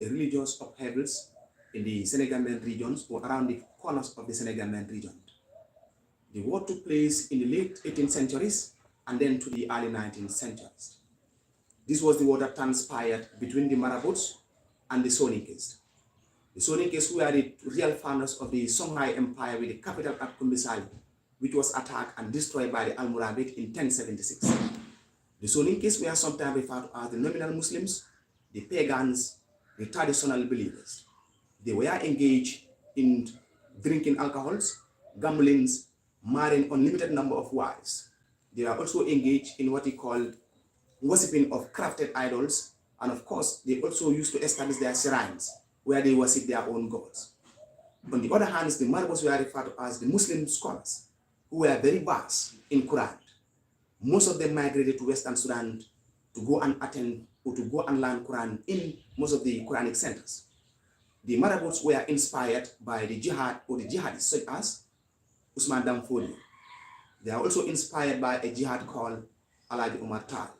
religious upheavals in the Senegambian regions or around the corners of the Senegambian region. The war took place in the late 18th centuries and then to the early 19th centuries. This was the war that transpired between the Marabouts and the Soninkes. The Soninkes were the real founders of the Songhai Empire with the capital at Kumbisali, which was attacked and destroyed by the Almoravid in 1076. The Soninkes were sometimes referred to as the nominal Muslims, the pagans, the traditional believers. They were engaged in drinking alcohols, gamblings, marrying unlimited number of wives. They are also engaged in what he called worshipping of crafted idols, and of course, they also used to establish their shrines where they worship their own gods. On the other hand, the Marabouts were referred to as the Muslim scholars, who were very vast in Quran. Most of them migrated to Western Sudan to go and attend or to go and learn Quran in most of the Quranic centers. The Marabouts were inspired by the Jihad or the jihadists such as Usman Dan Foday. They are also inspired by a jihad called Alhaji Umar Tal.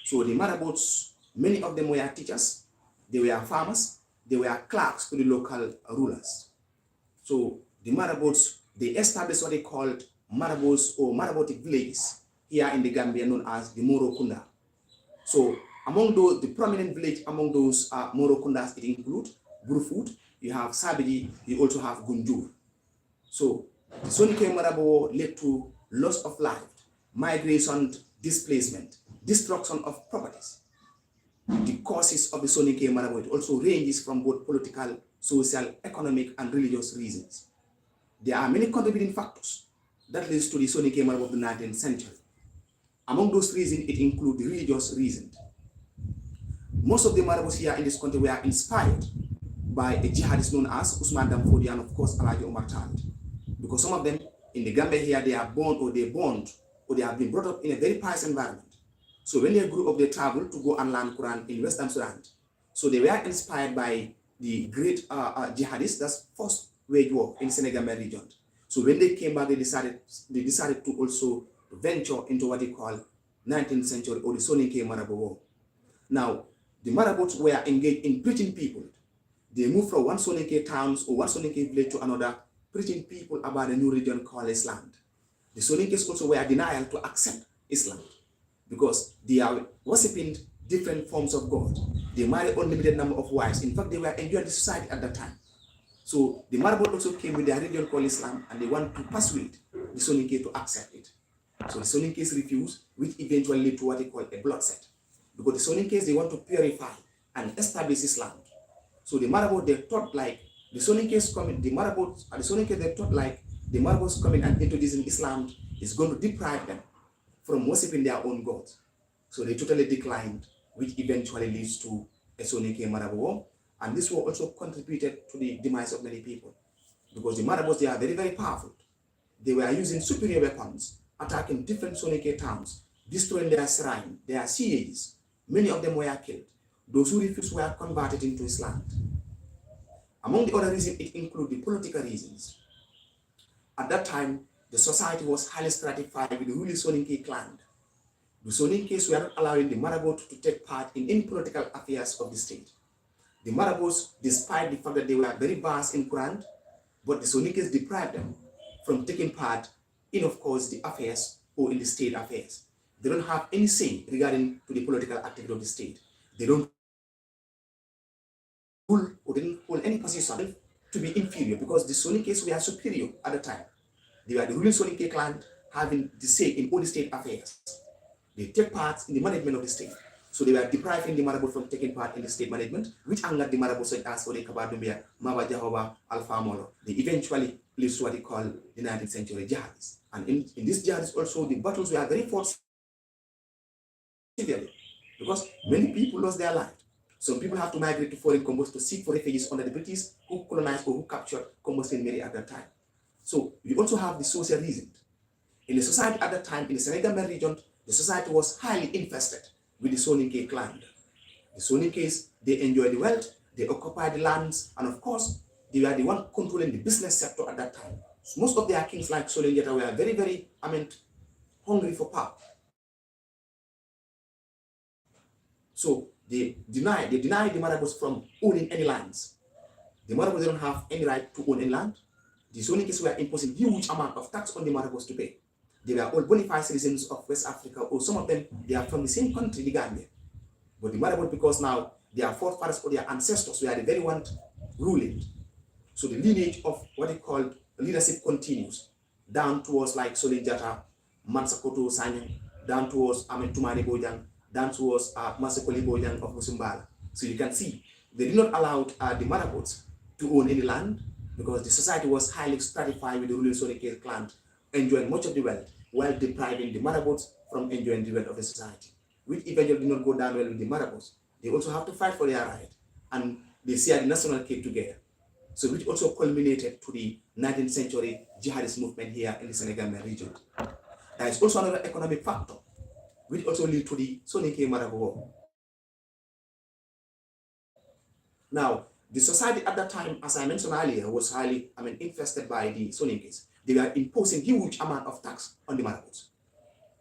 So the Marabouts, many of them were teachers, they were farmers, they were clerks to the local rulers. So the Marabouts, they established what they called Marabouts or Maraboutic villages here in the Gambia known as the Moro Kunda. So among those, the prominent village among those Moro Kundas, it includes Burfoot, you have Sabiji, you also have Gunjur. So the Soninke Marabout led to loss of life, migration, displacement, destruction of properties. The causes of the Soninke Marabout also ranges from both political, social, economic, and religious reasons. There are many contributing factors that leads to the Soninke Marabout of the 19th century. Among those reasons, it includes the religious reason. Most of the Marabouts here in this country were inspired by a jihadist known as Usman Dan Foday and of course Alhaji Umar Tal. Because some of them in the Gambia here, they are born or they have been brought up in a very pious environment. So when they grew up, they traveled to go and learn Quran in Western Sudan. So they were inspired by the great jihadists, that's first wage war in Senegambian region. So when they came back, they decided to also venture into what they call 19th century or the Soninke Marabout war. Now, the Marabouts were engaged in preaching people. They moved from one Soninke towns or one Soninke village to another, preaching people about a new religion called Islam. The Soninkes also were denial to accept Islam because they are worshipping different forms of God. They marry unlimited number of wives. In fact, they were enjoying the society at that time. So the Marabout also came with their religion called Islam and they want to persuade the Soninke to accept it. So the Soninkes refused, which eventually led to what they call a bloodshed. Because the Soninkes, they want to purify and establish Islam. So the Marabout, they thought like the Soninkes coming, the Marabouts and the Soninkes, they thought like the Marabouts coming and introducing Islam is going to deprive them from worshipping their own God. So they totally declined, which eventually leads to a Soninke Marabout war. And this war also contributed to the demise of many people. Because the Marabouts, they are very, very powerful. They were using superior weapons, attacking different Soninke towns, destroying their shrine, their sieges. Many of them were killed. Those who refused were converted into Islam. Among the other reasons, it includes the political reasons. At that time, the society was highly stratified with the ruling Soninke clan. The Soninkes were not allowing the Marabouts to take part in any political affairs of the state. The Marabouts, despite the fact that they were very vast in Quran, but the Soninkes deprived them from taking part in, of course, the affairs or in the state affairs. They don't have any say regarding to the political activity of the state. They don't rule or didn't hold any position to be inferior because the Soninkes were superior at the time. They were the ruling Soninke clan having the say in all the state affairs. They take part in the management of the state. So they were depriving the Marabout from taking part in the state management, which angered the Marabout such as Foday, Kaba, Maba, Jihad, Alpha, Molo. They eventually lived to what they call the 19th century jihadists. And in this jihadists also, the battles were very fought severely because many people lost their lives. Some people have to migrate to foreign Kombos to seek for refugees under the British who colonized or who captured Kombos in Mary at that time. So we also have the social reason. In the society at that time, in the Senegambian region, the society was highly infested with the Soninke clan. The Soninkes, they enjoyed the wealth, they occupied the lands, and of course, they were the one controlling the business sector at that time. So most of their kings like Soninke were very, very, hungry for power. So they deny the Marabouts from owning any lands. The Marabouts don't have any right to own any land. The Soninkes were imposing huge amount of tax on the Marabouts to pay. They were all bona fide citizens of West Africa, or some of them, they are from the same country, the Gambia. But the Marabout, because now their forefathers or their ancestors were the very one ruling. So the lineage of what they call leadership continues down towards like Solinjata, Mansakoto Sanyang, down towards Tumani Bojang, down towards Masakoli Bojang of Musumbala. So you can see they did not allow the Marabouts to own any land because the society was highly stratified with the ruling Soninke clan enjoying much of the wealth while depriving the Marabouts from enjoying the wealth of the society, which eventually did not go down well with the Marabouts. They also have to fight for their right, and they share the national cake together. So which also culminated to the 19th century jihadist movement here in the Senegambian region. There is also another economic factor, which also lead to the Soninke Marabout. Now, the society at that time, as I mentioned earlier, was highly infested by the Soninkes. They were imposing huge amount of tax on the Marabouts.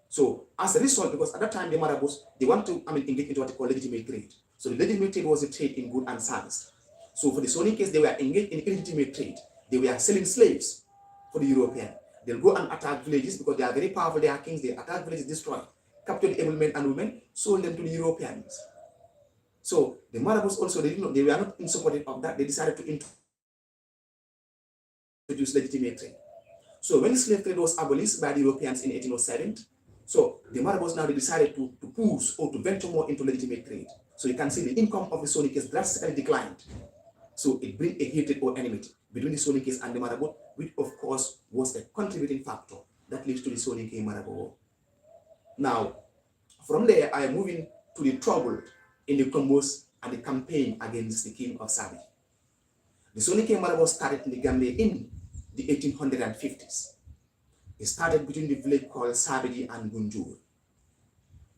So as a result, because at that time the Marabouts, they want to engage into what they call legitimate trade. So the legitimate trade was a trade in good and service. So for the Soninkes, they were engaged in illegitimate trade. They were selling slaves for the European. They'll go and attack villages because they are very powerful, they are kings, they attack villages, destroy, capture the able men and women, sold them to the Europeans. So the Marabouts also, they were not in support of that, they decided to introduce legitimate trade. So when slave trade was abolished by the Europeans in 1807, so the Marabouts now they decided to push or to venture more into legitimate trade. So you can see the income of the Soninkes drastically declined. So it brings a hatred or enmity between the Soninkes and the Marabout, which of course was a contributing factor that leads to the Soninke Marabout. Now, from there, I am moving to the trouble in the Kombos and the campaign against the king of Sabi. The Soninke Marabout started in the Gambia in the 1850s. It started between the village called Sabiji and Gunjur.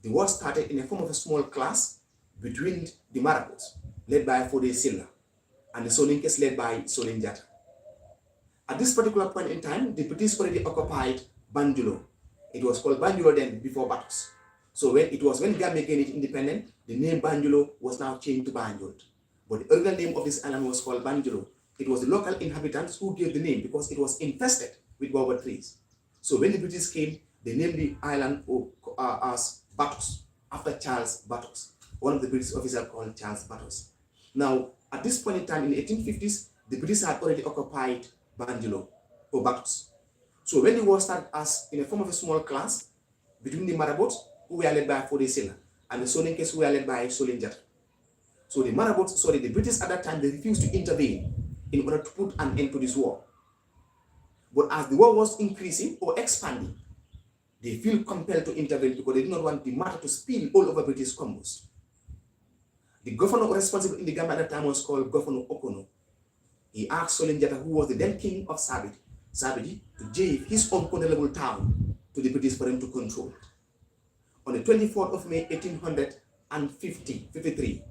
The war started in the form of a small class between the Marabouts, led by Foday Sillah, and the Soninkes led by Solinjata. At this particular point in time, the British already occupied Banjulo. It was called Banjulo then before battles. So when Gambia gained its independence, the name Banjulo was now changed to Banjul. But the original name of this island was called Banjulo. It was the local inhabitants who gave the name because it was infested with baobab trees. So when the British came, they named the island as Batos, after Charles Batos, one of the British officers called Charles Batos. Now, at this point in time, in the 1850s, the British had already occupied Banjulo or Batos. So when the war started as in the form of a small class between the Marabouts, who were led by Foday Sillah, and the Soninkes, who were led by Solinjata. So the British at that time, they refused to intervene in order to put an end to this war. But as the war was increasing or expanding, they feel compelled to intervene because they did not want the matter to spill all over British Combos. The governor responsible in the Gambia at that time was called Governor Okono. He asked Solinjata, who was the then king of Sabiji, to give his uncontrollable town to the British for them to control. On the 24th of May, 1853,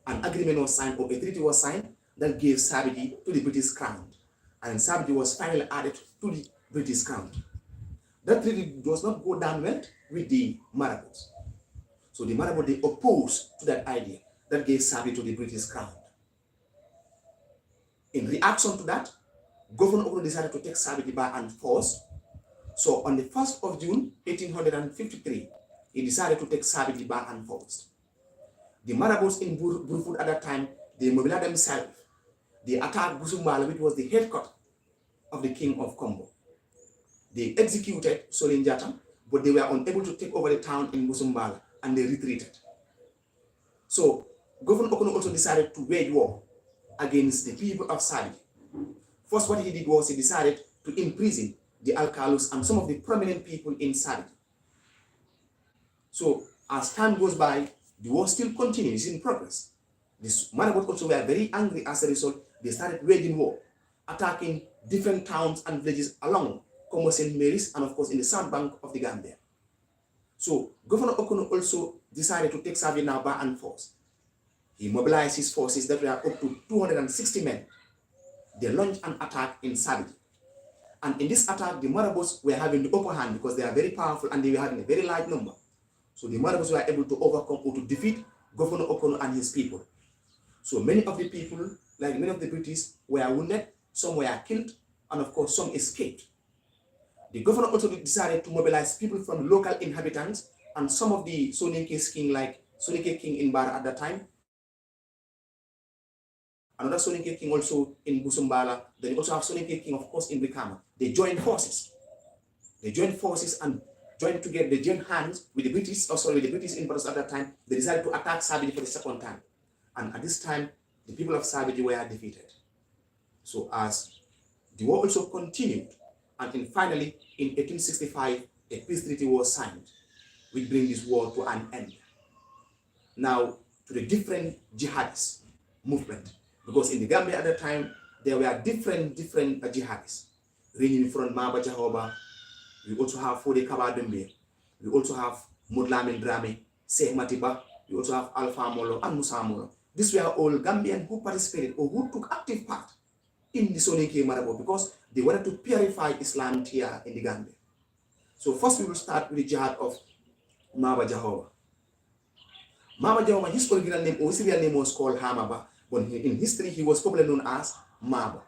an agreement was signed, or a treaty was signed, that gave Sabiji to the British crown. And Sabiji was finally added to the British crown. That treaty does not go down well with the Marabouts. So the Marabout, they opposed to that idea that gave Sabiji to the British crown. In reaction to that, Governor Okono decided to take Sabiji by and force. So on the 1st of June, 1853, he decided to take Sabiji by and force. The Marabouts in Burfoot at that time, they mobilized themselves. They attacked Busumbala, which was the headquarters of the king of Kombo. They executed Solinjata, but they were unable to take over the town in Busumbala, and they retreated. So Governor Okono also decided to wage war against the people of Sandi. First, what he did was he decided to imprison the Alcalus and some of the prominent people in Sandi. So as time goes by, the war still continues in progress. The Marabout also were very angry as a result. They started waging war, attacking different towns and villages along Kombo St. Mary's and of course in the south bank of the Gambia. So Governor Okono also decided to take Sabiji now by and force. He mobilized his forces that were up to 260 men. They launched an attack in Sabiji. And in this attack, the Marabouts were having the upper hand because they are very powerful and they were having a very large number. So the Marabouts were able to overcome or to defeat Governor Okono and his people. So many of the people, like many of the British, were wounded, some were killed, and of course some escaped. The governor also decided to mobilize people from local inhabitants and some of the Soninke king, like Soninke king in Bara at that time, another Soninke king also in Busumbala, then you also have Soninke king, of course, in Brikama. They joined forces. They joined forces and joined together, they joined hands with the British, with the British importers at that time. They decided to attack Sabiji for the second time. And at this time, the people of Sabiji were defeated. So as the war also continued, and then finally, in 1865, a peace treaty was signed, which brings this war to an end. Now, to the different jihadist movement, because in the Gambia at the time, there were different jihadists, ranging from Maba Jahoba. We also have Foday Kaba. We also have Mudlamin Drame, Sheikh Matiba. We also have Alpha Molo and Musa Molo. These were all Gambian who participated or who took active part in the Soninke Marabout because they wanted to purify Islam here in the Gambia. So first we will start with the jihad of Maba Jahoba. Maba Jahoba, his original name or his real name was called Hamaba, but in history he was probably known as Maba.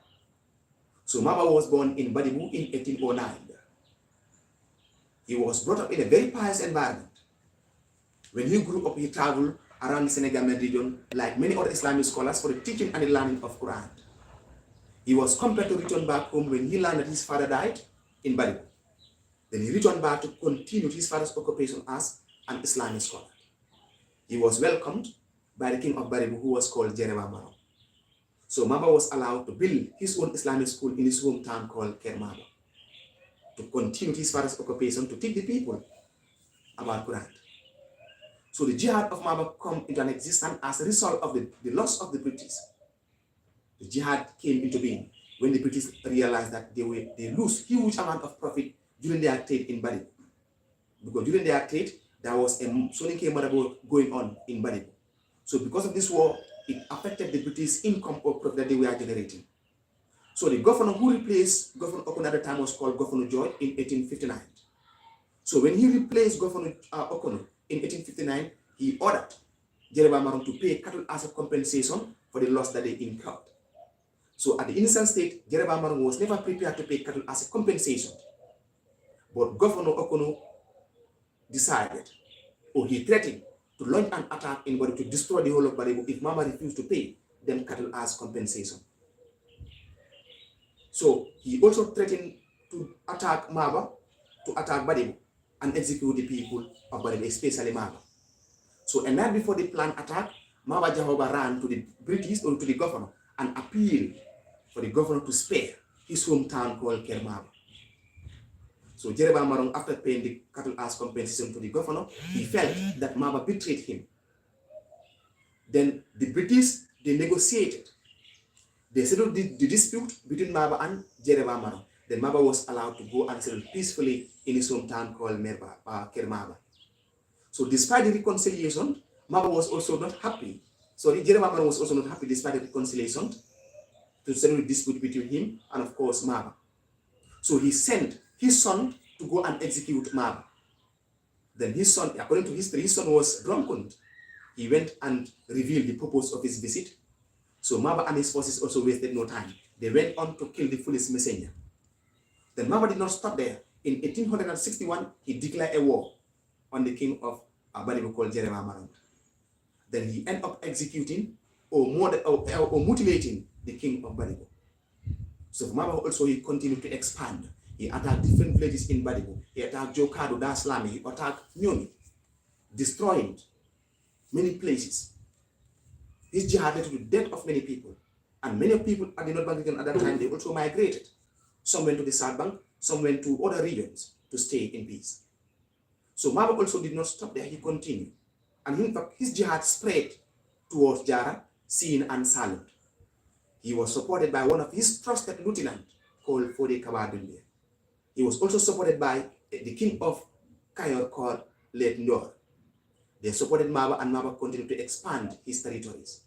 So Maba was born in Badibu in 1809. He was brought up in a very pious environment. When he grew up, he traveled around the Senegal region like many other Islamic scholars for the teaching and the learning of Quran. He was compelled to return back home when he learned that his father died in Badibu. Then he returned back to continue his father's occupation as an Islamic scholar. He was welcomed by the king of Badibu, who was called Jereba Maro. So Maba was allowed to build his own Islamic school in his hometown called Kermaba, to continue his father's occupation to teach the people about Quran. So the jihad of Maba come into an existence as a result of the loss of the British. The jihad came into being when the British realized that they lose huge amount of profit during their trade in Badibu. Because during their trade, there was a Soninke Marabout going on in Badibu. So because of this war, it affected the British income or profit that they were generating. So the governor who replaced Governor Okono at the time was called Governor George in 1859. So when he replaced Governor Okono in 1859, he ordered Jereba Marong to pay cattle as a compensation for the loss that they incurred. So at the initial state, Jereba Marong was never prepared to pay cattle as a compensation. But Governor Okono decided, or he threatened, to launch an attack in order to destroy the whole of Badibu if Maba refused to pay them cattle as compensation. So he also threatened to attack Maba, to attack Badibu, and execute the people of Badibu, especially Maba. So a night before the planned attack, Maba Jahoba ran to the British or to the governor and appealed for the governor to spare his hometown called Kermaba. So Jereba Marong, after paying the cattle as compensation to the governor, he felt that Maba betrayed him. Then the British, they negotiated. They settled the dispute between Maba and Jereba Marong. Then Maba was allowed to go and settle peacefully in his hometown called Kermaba. So despite the reconciliation, Maba was also not happy. Sorry, Jereba Marong was also not happy despite the reconciliation to settle the dispute between him and of course Maba. So he sent his son to go and execute Maba. Then his son, according to history, his son was drunken. He went and revealed the purpose of his visit. So Maba and his forces also wasted no time. They went on to kill the foolish messenger. Then Maba did not stop there. In 1861, he declared a war on the king of Badibu called Jereba Marong. Then he ended up executing or mutilating the king of Badibu. So Maba also, he continued to expand. He attacked different villages in Badibu. He attacked Jokado, Daslami, he attacked Nyoni, destroying many places. This jihad led to the death of many people. And many people at the North Bank region at that time, they also migrated. Some went to the South Bank, some went to other regions to stay in peace. So Maba also did not stop there, he continued. And in fact, his jihad spread towards Jara, Sin, and Salud. He was supported by one of his trusted lieutenants called Foday Kaba. He was also supported by the king of Kayor called Let Ndor. They supported Maba, and Maba continued to expand his territories.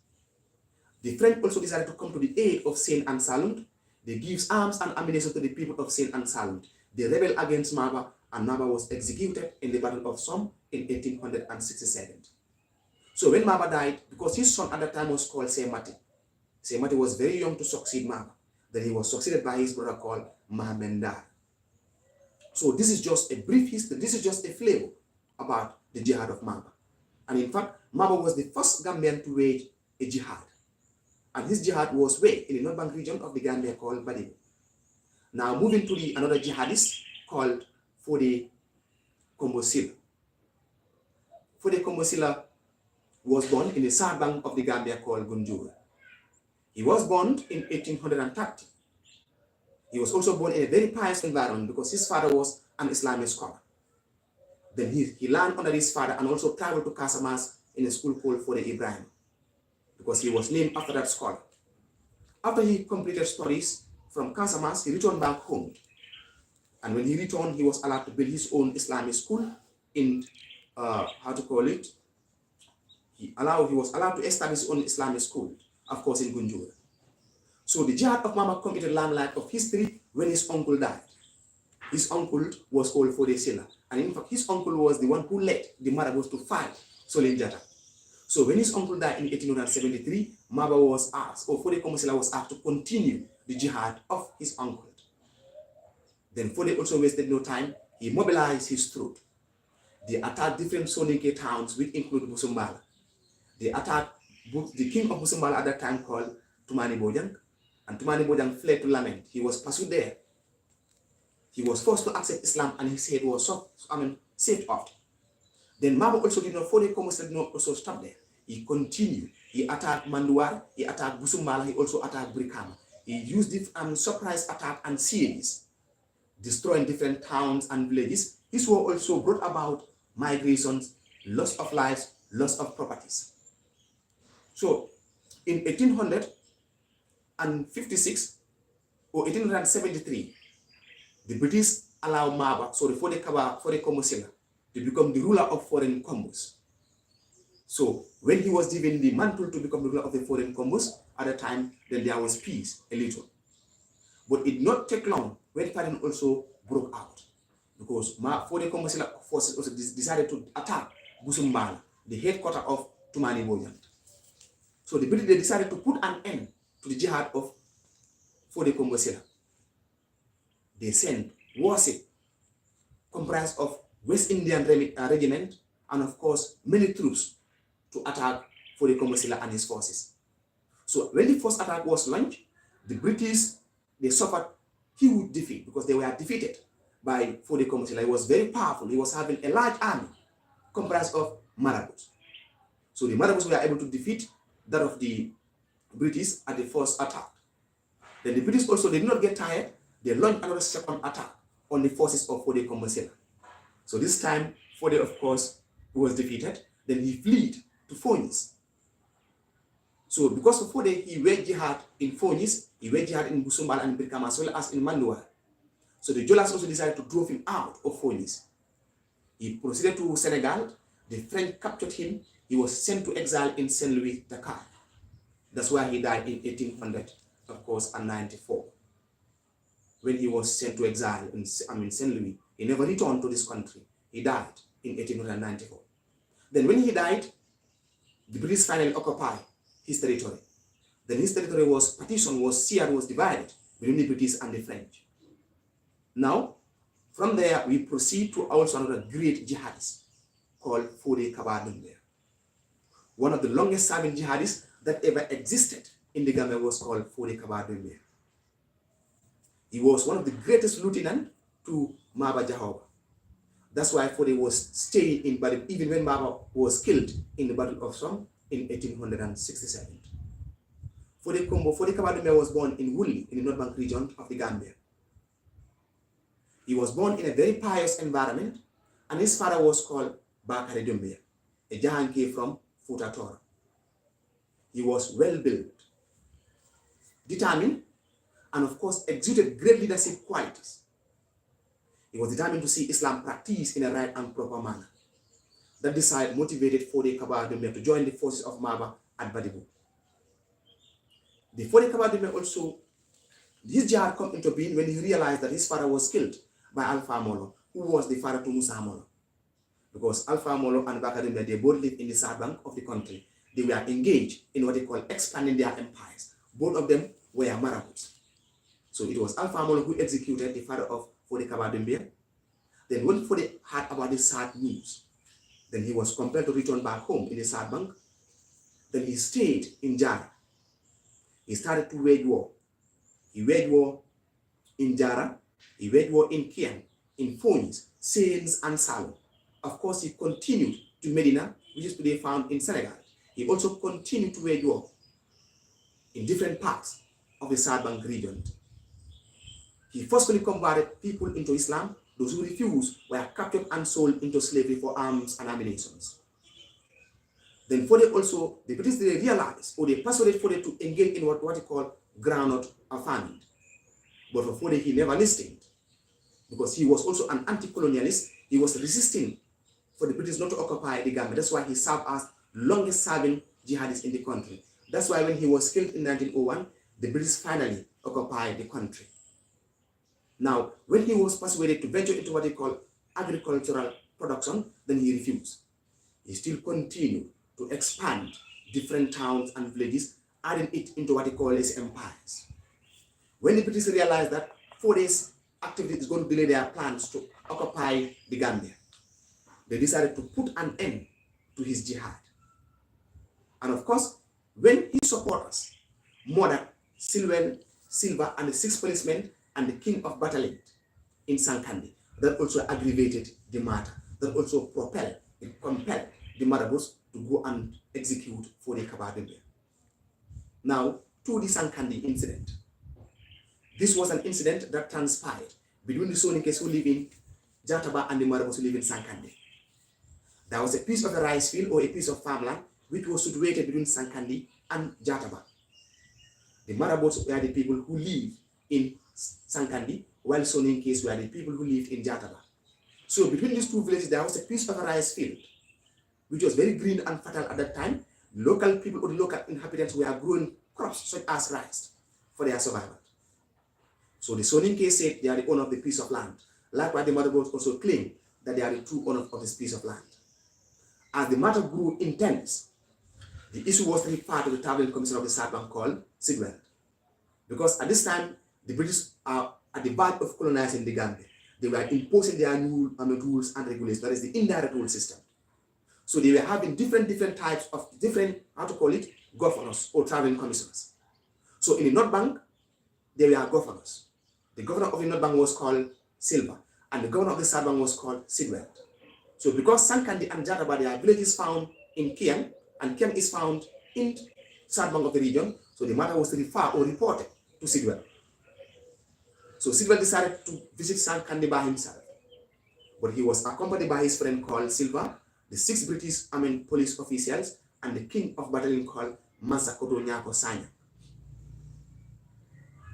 The French also decided to come to the aid of Sin and Salund. They gave arms and ammunition to the people of Sin and Salund. They rebelled against Maba, and Maba was executed in the Battle of Somme in 1867. So when Maba died, because his son at that time was called Semati, Semati was very young to succeed Maba. Then he was succeeded by his brother called Mahamendar. So this is just a brief history, this is just a flavor about the jihad of Maba. And in fact, Maba was the first Gambian to wage a jihad. And his jihad was waged in the North Bank region of the Gambia called Badibu. Now moving to another jihadist called Foday Kombo Sillah. Foday Kombo Sillah was born in the south bank of the Gambia called Gunjur. He was born in 1830. He was also born in a very pious environment because his father was an Islamic scholar. Then he learned under his father and also traveled to Casamance in a school called Foday Ibrahim because he was named after that scholar. After he completed studies from Casamance, he returned back home. And when he returned, he was allowed to build his own Islamic school in, he was allowed to establish his own Islamic school, of course, in Gunjur. So the jihad of Maba come into the limelight of history when his uncle died. His uncle was called Foday Sillah. And in fact, his uncle was the one who led the Marabouts to fight Soninke. So when his uncle died in 1873, Maba was asked, or Foday Kombo Sillah was asked to continue the jihad of his uncle. Then Foday also wasted no time. He mobilized his troops. They attacked different Soninke towns, which include Busumbala. They attacked the king of Busumbala at that time called Tumani Bojang. And Tumani Bojang fled to Lament. He was pursued there. He was forced to accept Islam and his head was saved off. Then Maba also did not, Foday Kombo Sillah did not also stop there. He continued. He attacked Manduar, he attacked Busumbala, he also attacked Brikama. He used the surprise attack and sieges, destroying different towns and villages. This war also brought about migrations, loss of lives, loss of properties. So in 1856 or 1873, the British allowed Maba, Foday Kombo Sillah, to become the ruler of foreign Kombos. So when he was given the mantle to become the ruler of the foreign Kombos, at the time, then there was peace, a little. But it did not take long when fighting also broke out. Because Foday Kombo Sillah forces also decided to attack Busumbala, the headquarters of Tumani Bojang. So the British decided to put an end to the jihad of Foday Kombo Sillah. They sent warship comprised of West Indian regiment and of course many troops to attack Foday Kombo Sillah and his forces. So when the first attack was launched, the British, they suffered huge defeat because they were defeated by Foday Kombo Sillah. He was very powerful. He was having a large army comprised of Marabouts. So the Marabouts were able to defeat that of the British at the first attack. Then the British also did not get tired. They launched another second attack on the forces of Foday Kombo Sillah. So this time, Foday, of course, was defeated. Then he fled to Fonis. So because of Foday, he waged jihad in Fonis, he waged jihad in Busumbala and Brikama, as well as in Manduar. So the Jolas also decided to drive him out of Fonis. He proceeded to Senegal. The French captured him. He was sent to exile in Saint Louis, Dakar. That's why he died in 1800, of course, and 94. When he was sent to exile in Saint Louis, he never returned to this country. He died in 1894. Then when he died, the British finally occupied his territory. Then his territory was partitioned, was shared, was divided between the British and the French. Now, from there, we proceed to also another great jihadist called Foday Kaba. One of the longest serving jihadists that ever existed in the Gambia was called Foday Kaba. He was one of the greatest lieutenants to Maba Jahoba. That's why Foday was staying in Badi, even when Maba was killed in the Battle of Som in 1867. Foday Kaba was born in Wuli, in the North Bank region of the Gambia. He was born in a very pious environment, and his father was called Bakari Dumbia, a Jahanke from Futa Tora. He was well built, determined, and of course exuded great leadership qualities. He was determined to see Islam practiced in a right and proper manner. That desire motivated Foday Kaba to join the forces of Maba at Badibu. The Foday Kaba also, his jihad come into being when he realized that his father was killed by Alpha Molo, who was the father to Musa Molo. because Alpha Molo and Bakadumia, they both live in the south bank of the country. They were engaged in what they call expanding their empires. Both of them were Marabouts. So it was Alpha Molo who executed the father of Foday Kaba. Then when Foday heard about this sad news, then he was compelled to return back home in the south bank. Then he stayed in Jara. He started to wage war. He waged war in Jara, he waged war in Kiang, in Fonis, Sains, and Salo. Of course, he continued to Medina, which is today found in Senegal. He also continued to wage war in different parts of the South Bank region. He forcefully converted people into Islam. Those who refused were captured and sold into slavery for arms and ammunition. Then Foday also, the British, they realized, or they persuaded Foday to engage in what he called groundnut farming. But for Foday, he never listened, because he was also an anti-colonialist. He was resisting for the British not to occupy the Gambia. That's why he served as longest serving jihadist in the country. That's why when he was killed in 1901, the British finally occupied the country. Now, when he was persuaded to venture into what they call agricultural production, then he refused. He still continued to expand different towns and villages, adding it into what he called his empires. When the British realized that Foday's activity is going to delay their plans to occupy the Gambia, they decided to put an end to his jihad. And of course, when his supporters murdered Silva and the 6 policemen and the king of Battalion in Sankandi, that also aggravated the matter. That also compelled the Marabouts to go and execute Foday Kaba. Now, to the Sankandi incident. This was an incident that transpired between the Soninkes who live in Jataba and the Marabouts who live in Sankandi. There was a piece of a rice field or a piece of farmland which was situated between Sankandi and Jataba. The Marabouts were the people who live in Sankandi, while Soninkes were the people who lived in Jataba. So between these two villages, there was a piece of a rice field, which was very green and fertile at that time. Local people or the local inhabitants were growing crops such as rice for their survival. So the Soninke said they are the owner of the piece of land. Likewise, the Marabouts also claimed that they are the true owners of this piece of land. As the matter grew intense, the issue was referred to the traveling commission of the South Bank called Sidwell. Because at this time, the British are at the back of colonizing the Gambia. They were imposing their new rules and regulations, that is the indirect rule system. So they were having different types of governors or traveling commissioners. So in the North Bank, there were governors. The governor of the North Bank was called Sillah, and the governor of the South Bank was called Sidwell. So because Sankandi and Jataba, they are villages found in Kiang, and Kiang is found in South Bank of the region, so the matter was referred or reported to Sidwell. So Sidwell decided to visit Sankandi by himself, but he was accompanied by his friend called Silva, the 6 British police officials, and the king of battalion called Musa Nyako Sanya.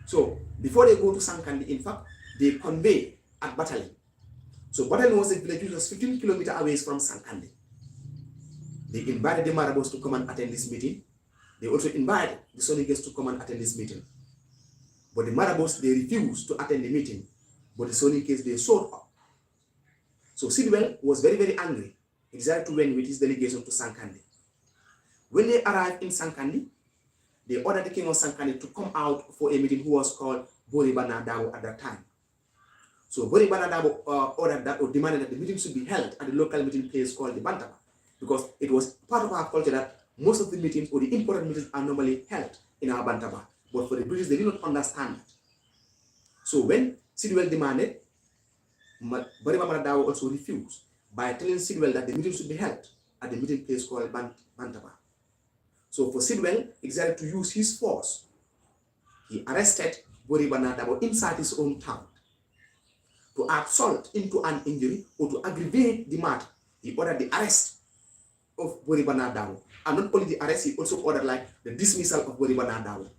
So before they go to Sankandi, in fact, they convey at Battalion. So Battalion was a village which was 15 kilometers away from Sankandi. They invited the Marabouts to come and attend this meeting. They also invited the Soninkes to come and attend this meeting. But the Marabouts, they refused to attend the meeting. But the Soninkes, they showed up. So Sidwell was very angry. He decided to went with his delegation to Sankandi. When they arrived in Sankandi, they ordered the king of Sankandi to come out for a meeting who was called Bori Banadabo at that time. So Bori Banadabo ordered that or demanded that the meeting should be held at the local meeting place called the Bantaba, because it was part of our culture that most of the meetings or the important meetings are normally held in our Bantaba. But for the British, they did not understand that. So when Sidwell demanded, Bori Banadabo also refused by telling Sidwell that the meeting should be held at the meeting place called Bantaba. So for Sidwell, he decided to use his force. He arrested Bori Banadabo inside his own town to assault into an injury or to aggravate the matter. He ordered the arrest of Bori Banadabo. And not only the arrest, he also ordered the dismissal of Bori Banadabo.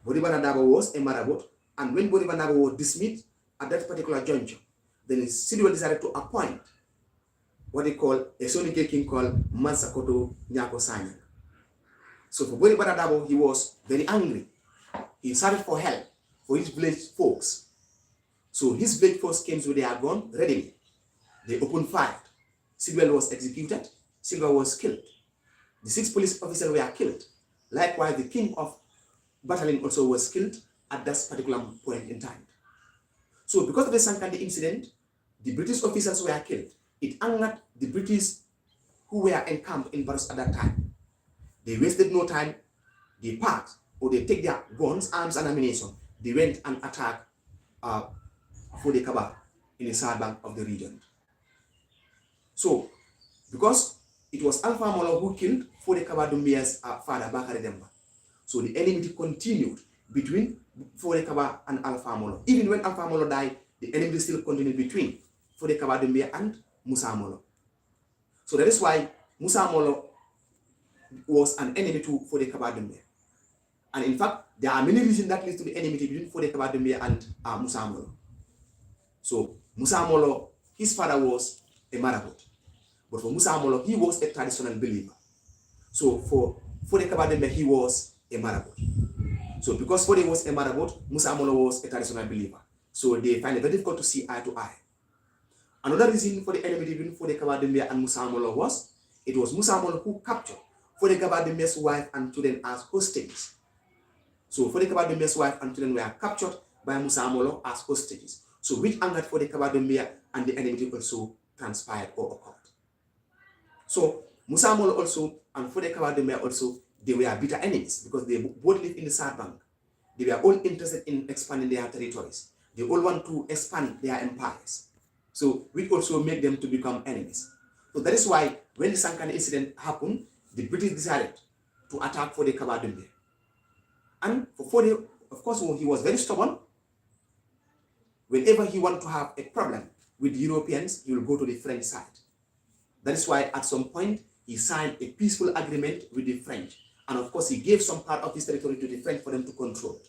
Bori Banadabo was a Marabout, and when Bori Banadabo was dismissed at that particular juncture, then Sidwell decided to appoint what they call a Soninke king called Mansakoto Nyako Sanya. So for Bori Banadabo, he was very angry. He started for help for his village folks. So his village folks came with their gun readily. They opened fire. Sidwell was executed, Silva was killed. The 6 police officers were killed. Likewise, the king of battalion also was killed at that particular point in time. So because of the Sankandi incident, the British officers were killed. It angered the British who were encamped in Paris at that time. They wasted no time. They packed or they take their guns, arms, and ammunition. They went and attacked Foday Kaba in the south bank of the region. So, because it was Alpha Molo who killed Foday Kaba Dumbia's father, Bakari Demba. So the enmity continued between Foday Kaba and Alpha Molo. Even when Alpha Molo died, the enmity still continued between Foday Kaba Dumbia and Musa Molo. So that is why Musa Molo was an enemy to Foday Kaba Dumbia. And in fact, there are many reasons that lead to the enmity between Foday Kaba Dumbia and Musa Molo. So Musa Molo, his father was a Marabout. But for Musa Molo, he was a traditional believer. So for Foday Kaba Dumbia, he was a Marabout. So because Foday was a Marabout, Musa Molo was a traditional believer. So they find it very difficult to see eye to eye. Another reason for the enmity between Foday Kaba Dumbia and Musa Molo was, it was Musa Molo who captured Foday Kaba Dumbia's wife and children as hostages. So Foday Kaba Dumbia's wife and children were captured by Musa Molo as hostages. So which angered Foday Kaba Dumbia, and the enmity also transpired or occurred. So Musa Molo also and Foday Kaba Dumbia also, they were bitter enemies because they both lived in the South Bank. They were all interested in expanding their territories. They all want to expand their empires. So which also made them to become enemies. So that is why when the Sankani incident happened, the British decided to attack Foday Kaba Dumbia. And for Foday, of course, he was very stubborn. Whenever he wanted to have a problem with Europeans, he will go to the French side. That is why at some point, he signed a peaceful agreement with the French. And of course, he gave some part of his territory to the French for them to control.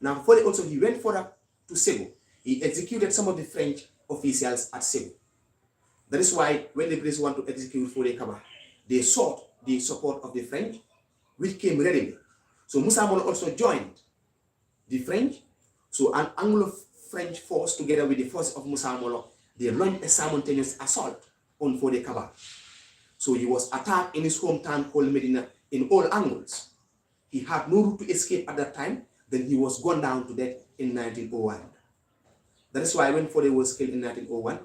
Now, Foday also, he went further to Cebu. He executed some of the French officials at Cebu. That is why when the British want to execute Foday Kaba, they sought the support of the French, which came readily. So Musa Molo also joined the French. So an Anglo-French force, together with the force of Musa Molo, they launched a simultaneous assault on Foday Kaba. So he was attacked in his hometown called Medina in all angles. He had no route to escape at that time. Then he was gone down to death in 1901. That is why when Foday was killed in 1901,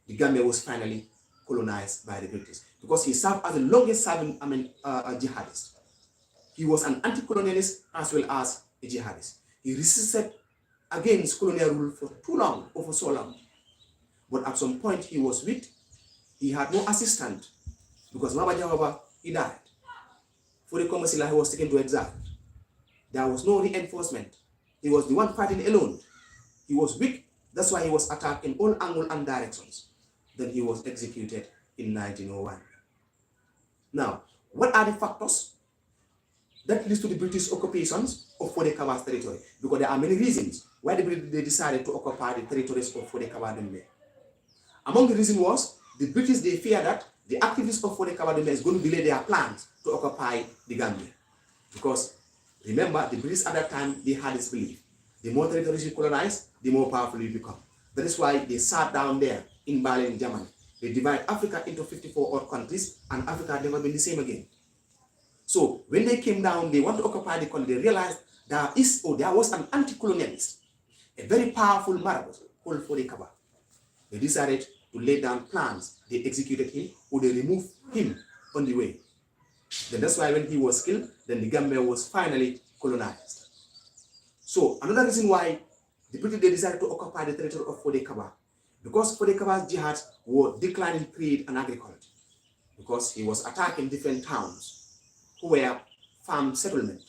the Gambia was finally colonized by the British, because he served as the longest serving jihadist. He was an anti-colonialist as well as a jihadist. He resisted against colonial rule for too long, or for so long. But at some point he was weak. He had no assistant because Maba he died. Foday Kombo Sillah was taken to exile. There was no reinforcement. He was the one fighting alone. He was weak. That's why he was attacked in all angles and directions. Then he was executed in 1901. Now, what are the factors that leads to the British occupations of Foday Kaba's territory? Because there are many reasons why they decided to occupy the territories of Foday Kaba Dumbia. Among the reasons was, the British, they fear that the activists of Foday Kaba Dumbia is going to delay their plans to occupy the Gambia. Because remember, the British at that time, they had this belief: the more territories you colonize, the more powerful you become. That is why they sat down there in Berlin, Germany. They divide Africa into 54 odd countries, and Africa had never been the same again. So when they came down, they want to occupy the country. They realized there was an anti-colonialist, a very powerful Marabout called Foday Kaba. They decided to lay down plans. They executed him, or they removed him on the way. Then that's why when he was killed, then the Gambia was finally colonized. So another reason why the British, they decided to occupy the territory of Foday Kaba, because Foday Kaba's jihad were declining trade and agriculture, because he was attacking different towns who were farm settlement.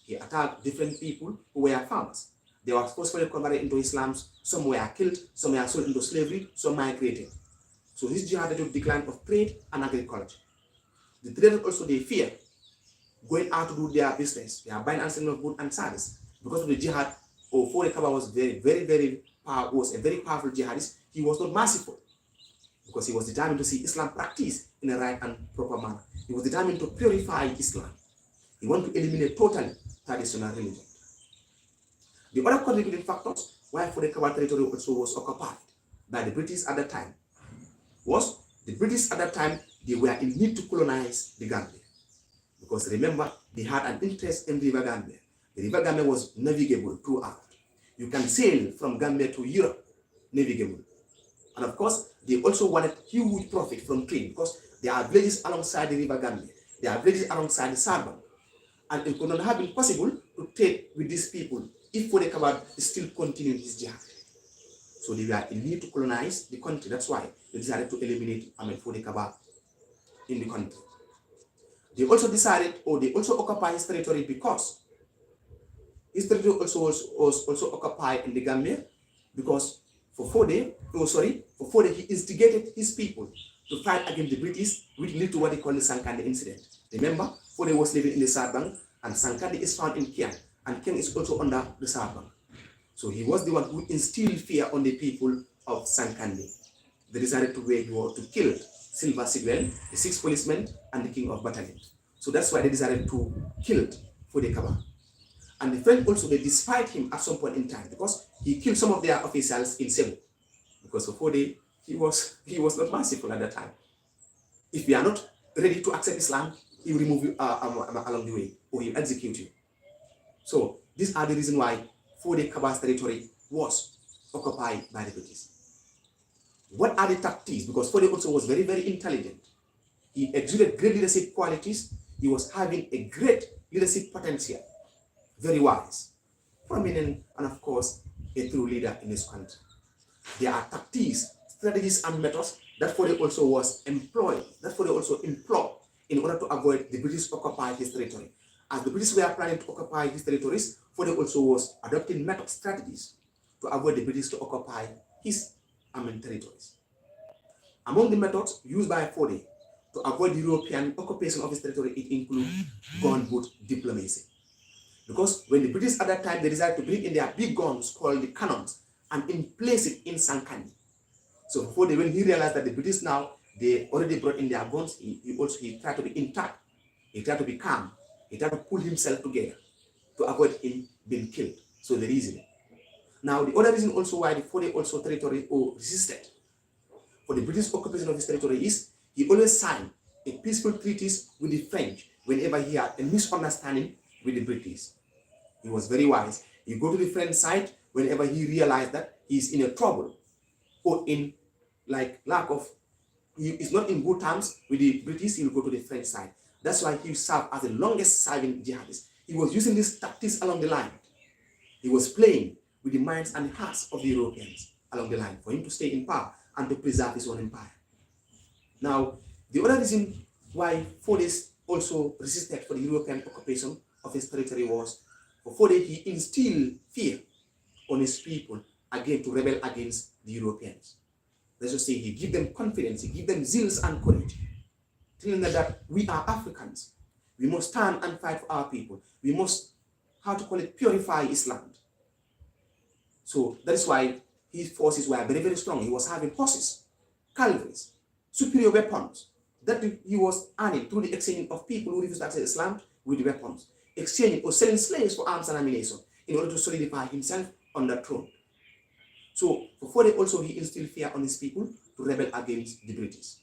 He attacked different people who were farmers. They were forcefully converted into Islam. Some were killed, some were sold into slavery, some migrated. So his jihad led to decline of trade and agriculture. The traders also, they fear going out to do their business. They are buying and selling of goods and services. Because of the jihad, Foday Kaba was a very powerful jihadist. He was not merciful, because he was determined to see Islam practiced in a right and proper manner. He was determined to purify Islam. He wanted to eliminate totally traditional religion. The other contributing factors why Foday Kaba territory also was occupied by the British at that time was The British at that time, they were in need to colonize the Gambia. Because remember, they had an interest in River Gambia. The River Gambia was navigable throughout. You can sail from Gambia to Europe, navigable. And of course, they also wanted huge profit from trade because there are villages alongside the River Gambia. There are villages alongside the Sarban. And it could not have been possible to trade with these people if Foday Kaba is still continuing his jihad. So they were in need to colonize the country. That's why they decided to eliminate Foday Kaba in the country. They also decided, or they also occupied his territory because his territory was also occupied in the Gambia because for Foday, he instigated his people to fight against the British, which led to what they call the Sankande incident. Remember, Foday was living in the South Bank, and Sankande is found in Kiang, and Kiang is also under the South Bank. So he was the one who instilled fear on the people of Sankande. They decided to wage war to kill Silva Sidwell, the 6 policemen, and the king of battalion. So that's why they decided to kill Foday Kaba. And the French also, they despite him at some point in time because he killed some of their officials in Cebu. Because for Foday, he was not merciful at that time. If we are not ready to accept Islam, he will remove you along the way, or he will execute you. So these are the reasons why Foday Kaba's territory was occupied by the British. What are the tactics? Because Foday also was very, very intelligent. He exuded great leadership qualities. He was having a great leadership potential. Very wise, prominent, and of course, a true leader in his country. There are tactics, strategies, and methods that Foday also was employed, in order to avoid the British occupy his territory. As the British were planning to occupy his territories, Foday also was adopting method strategies to avoid the British to occupy his territories. Among the methods used by Foday to avoid the European occupation of his territory, it includes gunboat diplomacy. Because when the British at that time, they decided to bring in their big guns called the cannons and place it in Sankande. So Foday, when he realized that the British now, they already brought in their guns, he tried to be intact. He tried to be calm. He tried to pull himself together to avoid him being killed. So the reason. Now, the other reason also why the Foday also territory resisted for the British occupation of his territory is he always signed a peaceful treaties with the French whenever he had a misunderstanding with the British. He was very wise. He go to the French side whenever he realized that he's in a trouble or in he is not in good terms with the British. He will go to the French side. That's why he served as the longest serving jihadist. He was using these tactics along the line. He was playing with the minds and hearts of the Europeans along the line for him to stay in power and to preserve his own empire. Now, the other reason why Foday also resisted for the European occupation of his territory was, for Foday, he instilled fear on his people again to rebel against the Europeans. Let's just say he give them confidence, he give them zeal and courage, telling them that we are Africans. We must stand and fight for our people. We must, purify Islam. So that is why his forces were very, very strong. He was having horses, cavalries, superior weapons that he was earning through the exchange of people who refused to accept Islam with weapons, exchanging or selling slaves for arms and ammunition in order to solidify himself on the throne. So for Foday also, he instilled fear on his people to rebel against the British.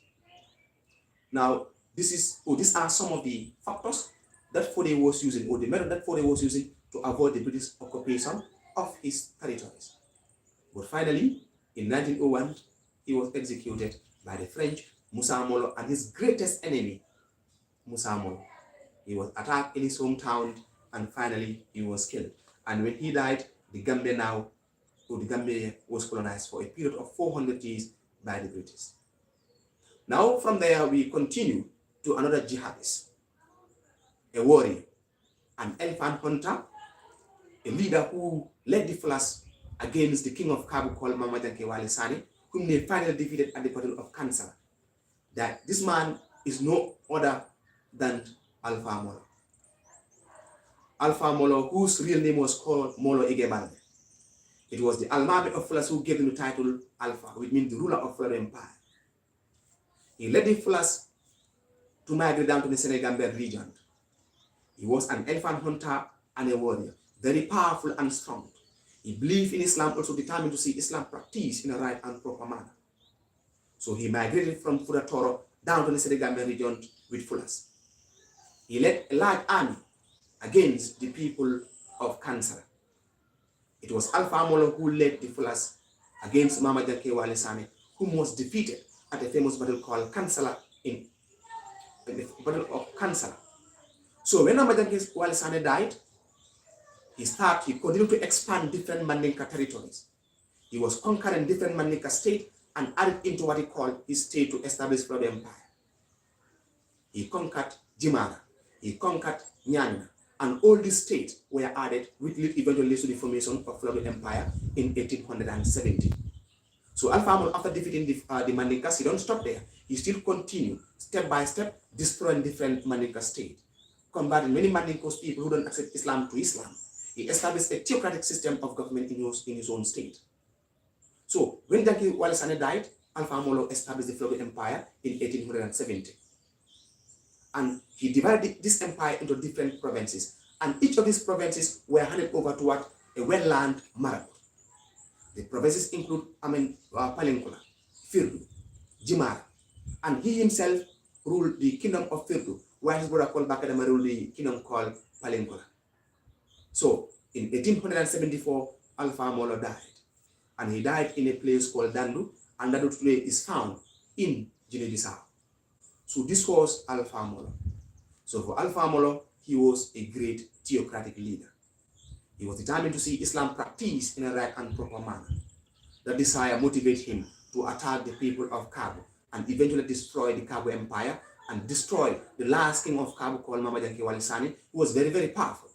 Now, these are some of the factors that Foday was using, or the method that Foday was using to avoid the British occupation of his territories. But finally, in 1901, he was executed by the French, Musa Molo, and his greatest enemy, Musa Molo. He was attacked in his hometown, and finally he was killed. And when he died, the Gambia was colonized for a period of 400 years by the British. Now from there, we continue to another jihadist, a warrior, an elephant hunter, a leader who led the flash against the king of Kaba called Sandi, whom they finally defeated at the Battle of Kansala. That this man is no other than Alpha Molo. Alpha Molo, whose real name was called Molo Igebalde. It was the Almabe of Fulas who gave him the title Alpha, which means the ruler of Fulas Empire. He led the Fulas to migrate down to the Senegambian region. He was an elephant hunter and a warrior, very powerful and strong. He believed in Islam, also determined to see Islam practiced in a right and proper manner. So he migrated from Fuda Toro down to the Senegambian region with Fulas. He led a large army against the people of Kansala. It was Alpha Molo who led the Fulas against Mama Janke Wale Sane, whom was defeated at a famous battle called Kansala in the Battle of Kansala. So when Mama Janke Wale Sane died, he continued to expand different Mandinka territories. He was conquering different Mandinka states and added into what he called his state to establish Florida Empire. He conquered Jimara, he conquered Nyanya, and all these states were added, which eventually led to the formation of Florida Empire in 1870. So Alpha Molo, after defeating the Mandinkas, he don't stop there. He still continued, step by step, destroying different Mandinka states, combating many Mandinka people who don't accept Islam to Islam. He established a theocratic system of government in his own state. So when Janke Wale Sane died, Alpha Molo established the Florida Empire in 1870. And he divided this empire into different provinces. And each of these provinces were handed over to what? A well-land Marabout. The provinces include Palenkula, Firdu, Jimara. And he himself ruled the kingdom of Firdu, while his brother called Bakadama ruled the kingdom called Palenkula. So in 1874, Alpha Molo died. And he died in a place called Dandu, and Dandu today is found in Guinea-Bissau. So this was Alpha Molo. So for Alpha Molo, he was a great theocratic leader. He was determined to see Islam practiced in a right and proper manner. That desire motivated him to attack the people of Kaba and eventually destroy the Kaba Empire and destroy the last king of Kaba called Maba Janke Wale Sane, who was very, very powerful.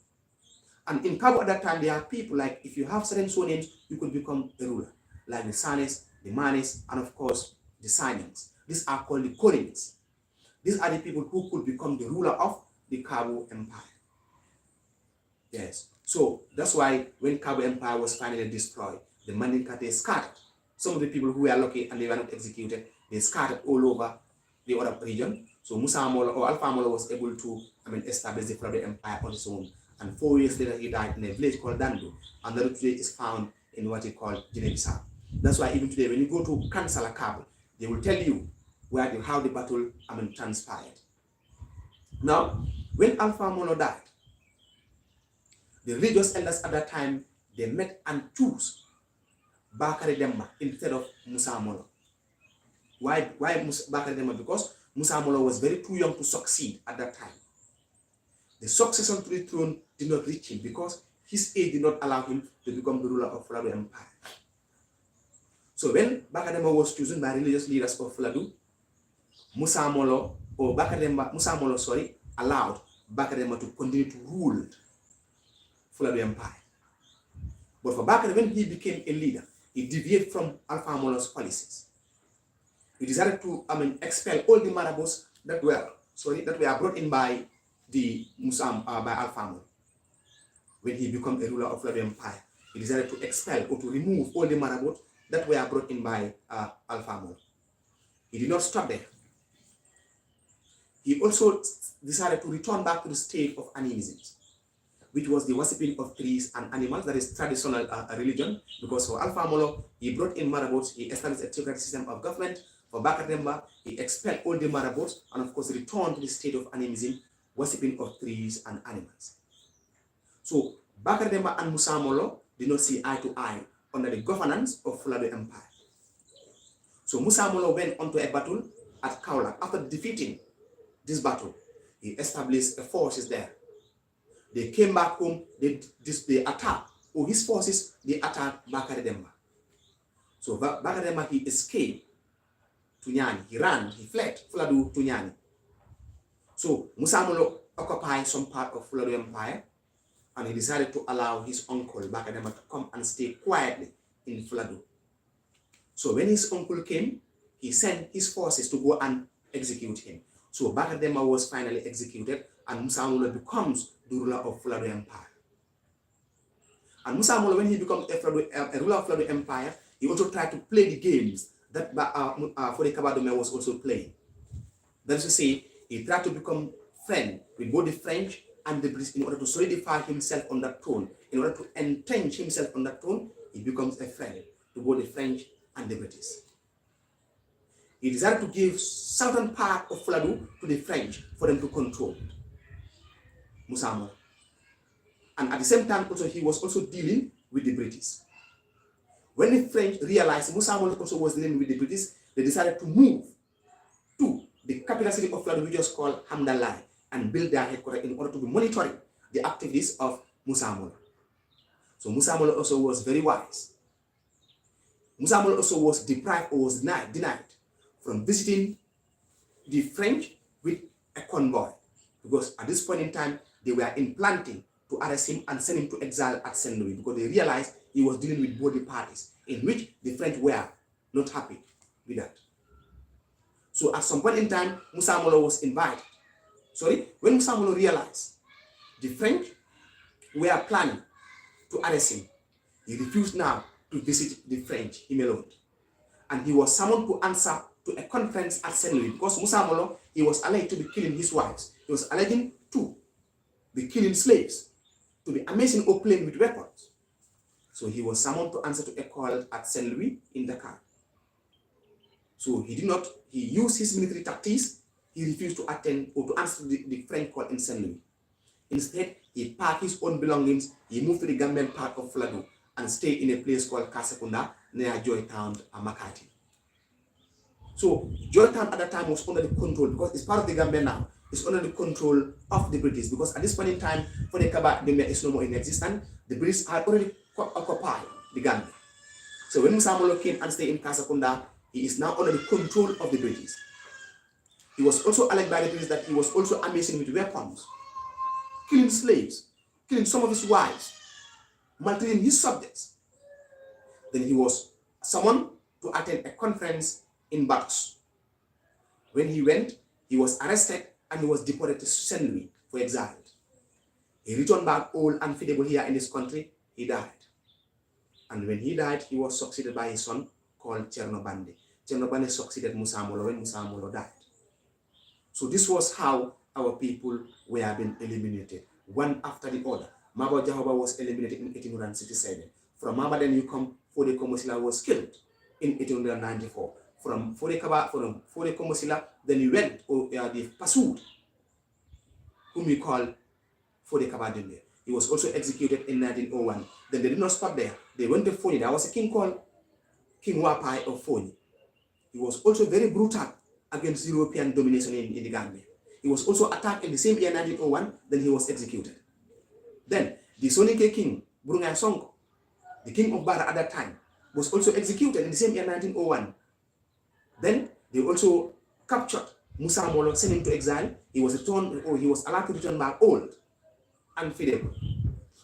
And in Kaba at that time, there are people like, if you have certain surnames, you could become a ruler, like the Sanes, the Manes, and of course, the Sinings. These are called the Colonies. These are the people who could become the ruler of the Kaba Empire. Yes. So that's why when Kaba Empire was finally destroyed, the Mandinka, they scattered. Some of the people who were lucky and they were not executed, they scattered all over the other region. So Musa Molo or Alpha Molo was able to establish the Florida Empire on his own. And 4 years later, he died in a village called Dandu. And that today is found in what he called Guinea-Bissau. That's why even today, when you go to Kansala Kaba, they will tell you how the battle transpired. Now, when Alpha Molo died, the religious elders at that time, they met and chose Bakari Demba instead of Musa Molo. Why Bakari Demba? Because Musa Molo was very too young to succeed at that time. The succession to the throne did not reach him because his age did not allow him to become the ruler of Fuladu Empire. So when Bakari Demba was chosen by religious leaders of Fuladu, Musa Molo allowed Bakari Demba to continue to rule Fuladu Empire. But for Bakari, when he became a leader, he deviated from Alpha Molo's policies. He decided to expel all the Marabouts that were brought in by by Alpha Molo. When he became a ruler of Fuladu Empire, he decided to expel or to remove all the Marabouts that were brought in by Alpha Molo. He did not stop there. He also decided to return back to the state of animism, which was the worshipping of trees and animals. That is traditional religion. Because for Alpha Molo, he brought in Marabouts, he established a theocratic system of government. For Bakari Demba, he expelled all the Marabouts and of course returned to the state of animism, worshipping of trees and animals. So Bakari Demba and Musa Molo did not see eye to eye under the governance of Fuladu Empire. So Musa Molo went onto a battle at Kaulak. After defeating this battle, he established forces there. They came back home, they attacked, or his forces, they attacked Bakari Demba. So Bakari Demba, he escaped to Nyani. He ran, he fled Fuladu to Nyani. So Musa Molo occupied some part of Fuladu Empire, and he decided to allow his uncle Bakari Demba to come and stay quietly in Fuladu. So when his uncle came, he sent his forces to go and execute him. So Bakari Demba was finally executed, and Musa Molo becomes the ruler of Fuladu Empire. And Musa Molo, when he becomes a ruler of Fuladu Empire, he also tried to play the games that Foday Kabadome was also playing. That is to say, he tried to become friend with both the French and the British in order to solidify himself on that throne. In order to entrench himself on that throne, he becomes a friend to both the French and the British. He decided to give southern part of Fuladu to the French for them to control Musa Molo. And at the same time, also he was also dealing with the British. When the French realized Musa Molo also was dealing with the British, they decided to move to the capital city of Fuladu, which was called Hamdallah, and build their headquarters in order to be monitoring the activities of Musa Molo. So Musa Molo also was very wise. Musa Molo also was deprived or was denied from visiting the French with a convoy, because at this point in time they were planning to arrest him and send him to exile at Saint Louis, because they realized he was dealing with both the parties, in which the French were not happy with that. So at some point in time, Musa Molo was invited. When Musa Molo realized the French were planning to arrest him, he refused now to visit the French, him alone. And he was summoned to answer to a conference at Saint Louis, because Musa Molo, he was alleged to be killing his wives. He was alleged to be killing slaves, to be amazing or playing with weapons. So he was summoned to answer to a call at Saint Louis in Dakar. So he used his military tactics. He refused to attend or to answer the French call in Saint Louis. Instead, he packed his own belongings, he moved to the Gambian part of Fuladu and stayed in a place called Kasakunda near Joytown and Makati. So Joytown at that time was under the control, because it's part of the Gambia now, it's under the control of the British, because at this point in time, when the Kaba Gambia is no more in existence, the British had already occupied the Gambia. So when Musa Molo came and stayed in Kasakunda, he is now under the control of the British. He was also alleged by the British that he was also amazing with weapons, killing slaves, killing some of his wives, maltreating his subjects. Then he was summoned to attend a conference in Batos. When he went, he was arrested and he was deported to Saint Louis for exile. He returned back old and feeble here in this country. He died. And when he died, he was succeeded by his son called Chernobande. Chernobande succeeded Musa Molo when Musa Molo died. So this was how our people were being eliminated, one after the other. Maba Jahoba was eliminated in 1867. From Maba, then you come, Foday Komosila was killed in 1894. From Foday Komosila, then you went, they pursued, whom we call Foday Kaba. He was also executed in 1901. Then they did not stop there. They went to Foday. There was a king called King Wapai of Foday. He was also very brutal against European domination in the Gambia. He was also attacked in the same year, 1901, then he was executed. Then the Soninke king, Brungai Sonko, the king of Bara at that time, was also executed in the same year, 1901. Then they also captured Musa Molo, sent him to exile. He was returned, or he was allowed to return back old and feeble.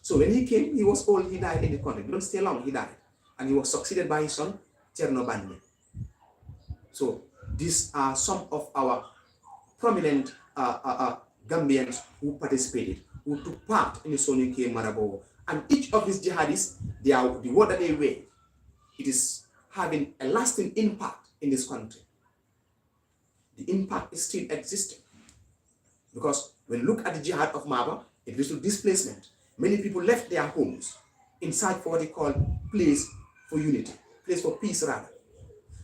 So when he came, he was old, he died in the country. He didn't stay long, he died. And he was succeeded by his son, Chernobande. So these are some of our prominent Gambians who participated, who took part in the Soninke Marabout. And each of these jihadists, the word that they wear, it is having a lasting impact in this country. The impact is still existing. Because when you look at the jihad of Maba, it led to displacement. Many people left their homes inside for what they call place for unity, place for peace rather.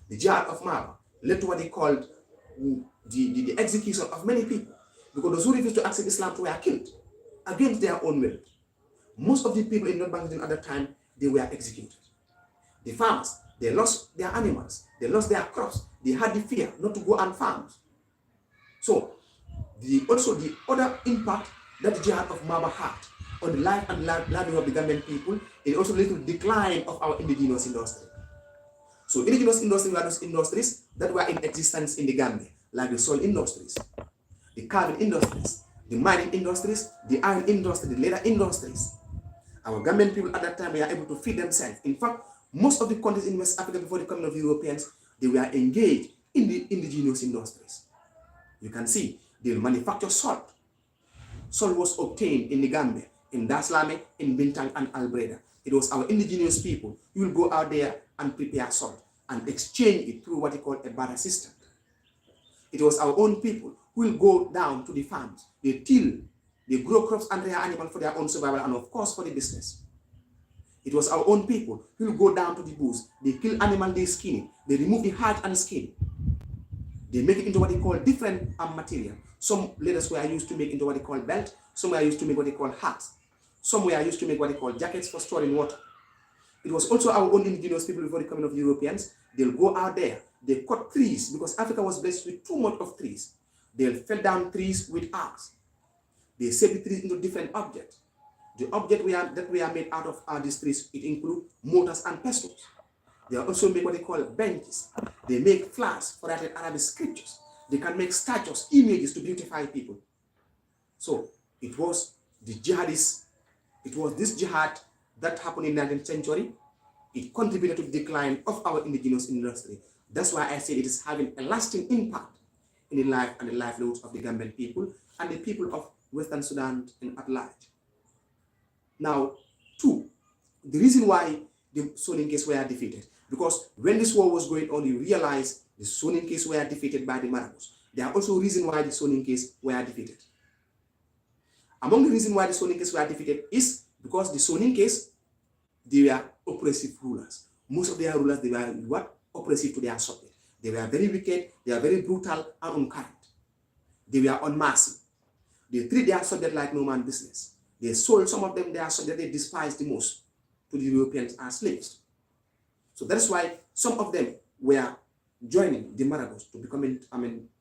The jihad of Maba led to what they called the execution of many people, because those who refused to accept Islam were killed against their own will. Most of the people in North Bangladesh at that time, they were executed. The farmers, they lost their animals, they lost their crops, they had the fear not to go and farm. So, also the other impact that the jihad of Maba had on the life and livelihood of the Gambian people, it also led to the decline of our indigenous industry. So indigenous industries were those industries that were in existence in the Gambia, like the soil industries, the carving industries, the mining industries, the iron industry, the leather industries. Our Gambian people at that time were able to feed themselves. In fact, most of the countries in West Africa before the coming of Europeans, they were engaged in the indigenous industries. You can see, they manufacture salt. Salt was obtained in the Gambia, in Daslame, in Bintang and Albreda. It was our indigenous people who will go out there and prepare salt and exchange it through what they call a barter system. It was our own people who will go down to the farms. They till, they grow crops and rear animals for their own survival and of course for the business. It was our own people who will go down to the bush. They kill animal, they skin it. They remove the heart and skin. They make it into what they call different material. Some leathers were used to make into what they call belt. Some were used to make what they call hats. Some were used to make what they call jackets for storing water. It was also our own indigenous people before the coming of the Europeans. They'll go out there. They cut trees because Africa was blessed with too much of trees. They'll fell down trees with axe. They shape the trees into different objects. The object that we are made out of these trees, it includes mortars and pestles. They also make what they call benches. They make flags for writing Arabic scriptures. They can make statues, images to beautify people. So it was the jihadists, it was this jihad that happened in the 19th century. It contributed to the decline of our indigenous industry. That's why I say it is having a lasting impact in the life and the livelihoods of the Gambian people and the people of Western Sudan at large. Now, two, the reason why the Soninkes were defeated, because when this war was going on, you realize the Soninkes were defeated by the Marabouts. There are also reasons why the Soninkes were defeated. Among the reasons why the Soninkes were defeated is because the Soninkes, they were oppressive rulers. Most of their rulers, they were what? Oppressive to their subject. They were very wicked, they were very brutal and unkind. They were unmerciful. They treat their subject like no man's business. They sold some of them their subject they despised the most to the Europeans as slaves. So that's why some of them were joining the Marabouts to become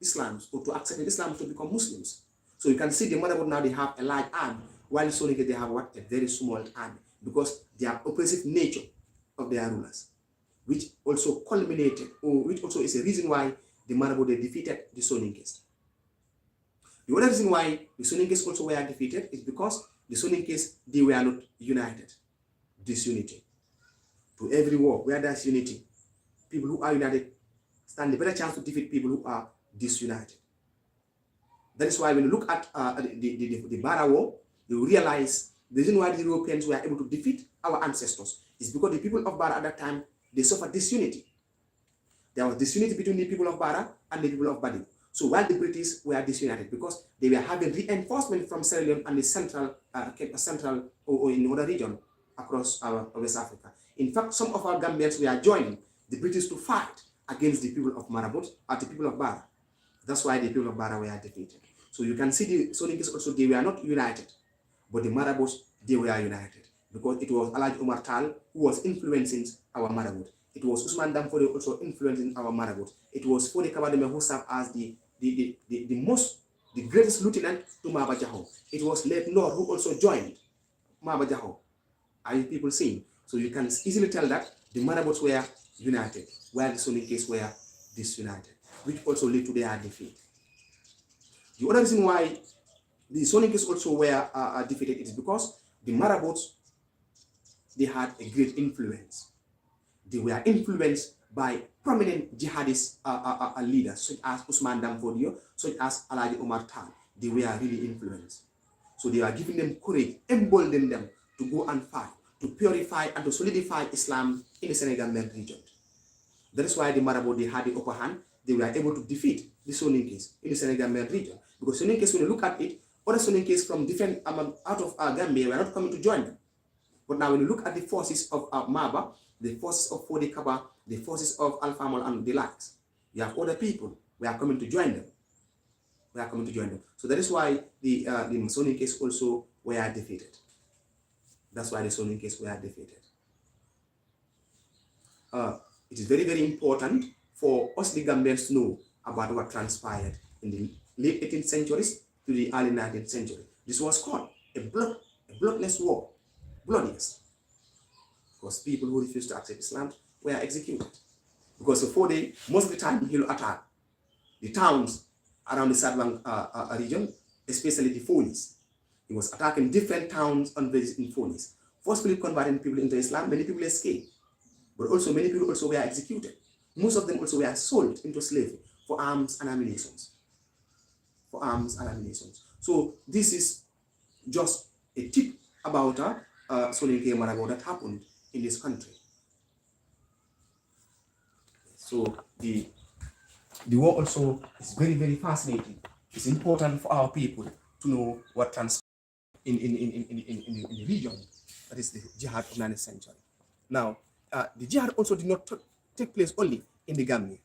Islam, or to accept Islam to become Muslims. So you can see the Marabout now, they have a large army, while the Soninke, they have what? A very small army, because they are oppressive nature of their rulers, which also culminated, or which also is a reason why the Marabout, they defeated the Soninkes. The other reason why the Soninkes also were defeated is because the Soninkes, they were not united. Disunity. To every war, where there's unity, people who are united stand a better chance to defeat people who are disunited. That is why when you look at the Bara War, you realize the reason why the Europeans were able to defeat our ancestors is because the people of Bara at that time, they suffered disunity. There was disunity between the people of Bara and the people of Badi. So while the British were disunited, because they were having reinforcement from Sierra Leone and the central or in other region across West Africa. In fact, some of our Gambians were joining the British to fight against the people of Marabout or the people of Bara. That's why the people of Bara were defeated. So you can see the Soninkes also, they were not united, but the Marabouts, they were united, because it was Alhaji Omar Tal who was influencing our Marabout. It was Usman Damfode also influencing our Marabout. It was Foday Kaba who served as the greatest lieutenant to Maba Diakhou. It was late Nor who also joined Maba Diakhou. Are you people seeing? So you can easily tell that the Marabouts were united, while the Soninkes were disunited, which also led to their defeat. The other reason why the Soninkes also were defeated is because the Marabouts, they had a great influence. They were influenced by prominent jihadist leaders, such as Usman Damfodio, such as Alhaji Omar Tal. They were really influenced. So they were giving them courage, emboldening them to go and fight, to purify and to solidify Islam in the Senegambian region. That is why the Marabout, they had the upper hand. They were able to defeat the Soninkes in the Senegambian region. Because Soninkes, when you look at it, other Soninkes from different out of Gambia were not coming to join them. But now when you look at the forces of Maba, the forces of Foday Kaba, the forces of Alpha Mol and the likes, you have other people who are coming to join them. We are coming to join them. So that is why the Soninkes also were defeated. That's why the Soninkes were defeated. It is very, very important for us, the Gambians, to know about what transpired in the late 18th centuries to the early 19th century. This was called a bloodless war. Bloodiest. Because people who refused to accept Islam were executed. Because before most of the time, he will attack the towns around the Sadwang region, especially the Fonis. He was attacking different towns and villages in Fonis, forcefully converting people into Islam. Many people escaped, but also many people also were executed. Most of them also were sold into slavery for arms and ammunition. For arms and ammunition. So this is just a tip about Soninke Marabout that happened in this country. So the war also is very, very fascinating. It's important for our people to know what transpired in the region, that is the Jihad of 19th century. Now, the Jihad also did not take place only in the Gambia.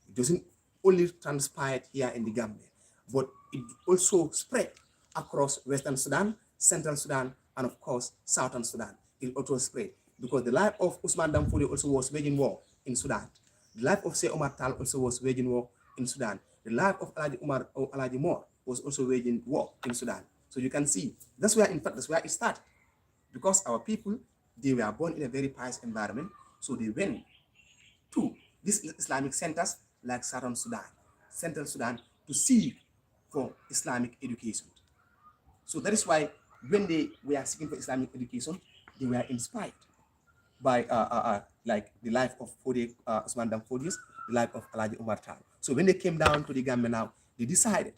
It doesn't only transpired here in the Gambia, but it also spread across Western Sudan, Central Sudan, and of course, Southern Sudan. It also spread because the life of Usman Dan Fodio also was waging war in Sudan. The life of Sey Omar Tal also was waging war in Sudan. The life of Alaji Umar or Alaji Moore was also waging war in Sudan. So you can see, that's where, in fact, that's where it started. Because our people, they were born in a very pious environment, so they went to these Islamic centers like Southern Sudan, Central Sudan, to seek for Islamic education. So that is why when they were seeking for Islamic education, they were inspired by like the life of Foday, Usman Dan Fodius, the life of Alaji Umar Tal. So when they came down to the Gambia now, they decided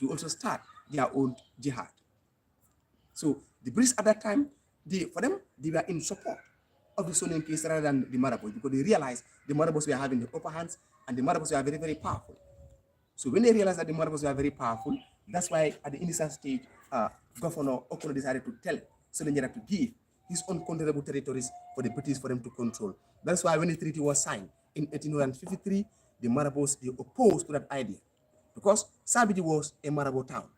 to also start their own jihad. So the British at that time, for them, they were in support of the Soninkes rather than the Marabouts, because they realized the Marabouts were having the upper hands and the Marabouts were very, very powerful. So when they realized that the Marabouts were very powerful, that's why at the initial stage, Governor Okono decided to tell Soninke to give his own considerable territories for the British for them to control. That's why when the treaty was signed in 1853, the Marabouts, they opposed to that idea, because Sabiji was a Marabout town.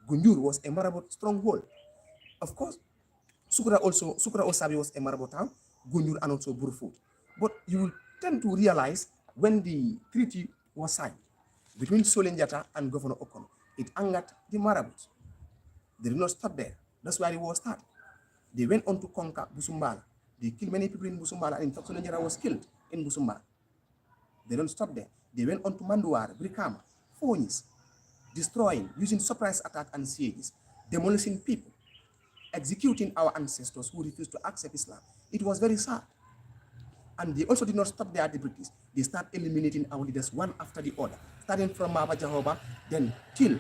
Gunjur was a Marabout stronghold. Of course, Sukura Osabi was a Marabout town, Gunjur and also Burfoot. But you will tend to realize when the treaty was signed between Soninke and Governor Okono, it angered the Marabouts. They did not stop there. That's why the war started. They went on to conquer Busumbala. They killed many people in Busumbala, and in fact, Soninke was killed in Busumbala. They don't stop there. They went on to Manduara, Brikama, Fonis, destroying, using surprise attack and sieges, demolishing people, executing our ancestors who refused to accept Islam. It was very sad. And they also did not stop there at the British. They started eliminating our leaders one after the other, starting from Maba Jahoba, then till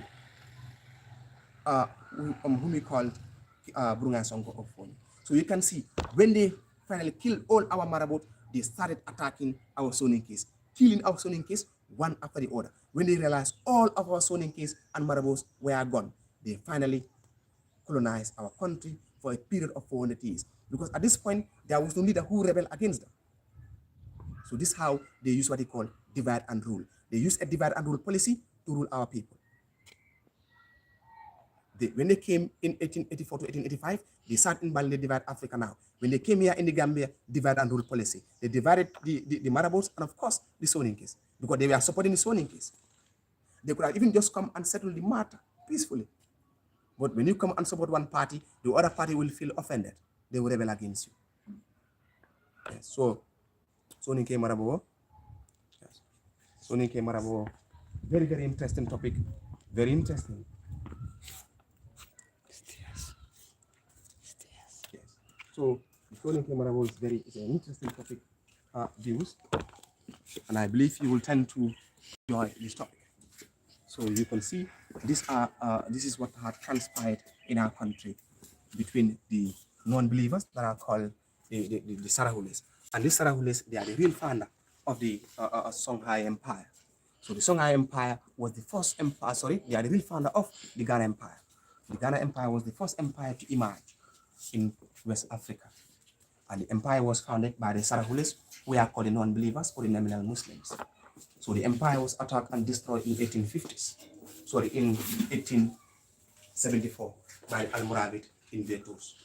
whom we called Brunga Sonko of Foni. So you can see, when they finally killed all our Marabout, they started attacking our Soninkes, killing our Soninkes one after the other. When they realized all of our Soninkes and Marabouts were gone, they finally colonized our country for a period of 400 years. Because at this point, there was no leader who rebelled against them. So this is how they use what they call divide and rule. They use a divide and rule policy to rule our people. When they came in 1884 to 1885, they sat in Bali, they divide Africa now. When they came here in the Gambia, divide and rule policy. They divided the Marabouts and of course the Soninkes, because they were supporting the Soninkes. They could have even just come and settle the matter peacefully. But when you come and support one party, the other party will feel offended. They will rebel against you. Yes, so Soninke Marabout. Yes. Soninke Marabout. Very, very interesting topic. Very interesting. Yes. So Soninke Marabout is an interesting topic views, and I believe you will tend to enjoy this topic. So you can see this is what had transpired in our country between the non-believers that are called the Sarahulis. And the Sarahulis, they are the real founder of the Songhai Empire. So the Songhai Empire was the first empire, they are the real founder of the Ghana Empire. The Ghana Empire was the first empire to emerge in West Africa. And the empire was founded by the Sarahulis, who are called the non-believers or the nominal Muslims. So the empire was attacked and destroyed in 1874 by Almoravid invaders.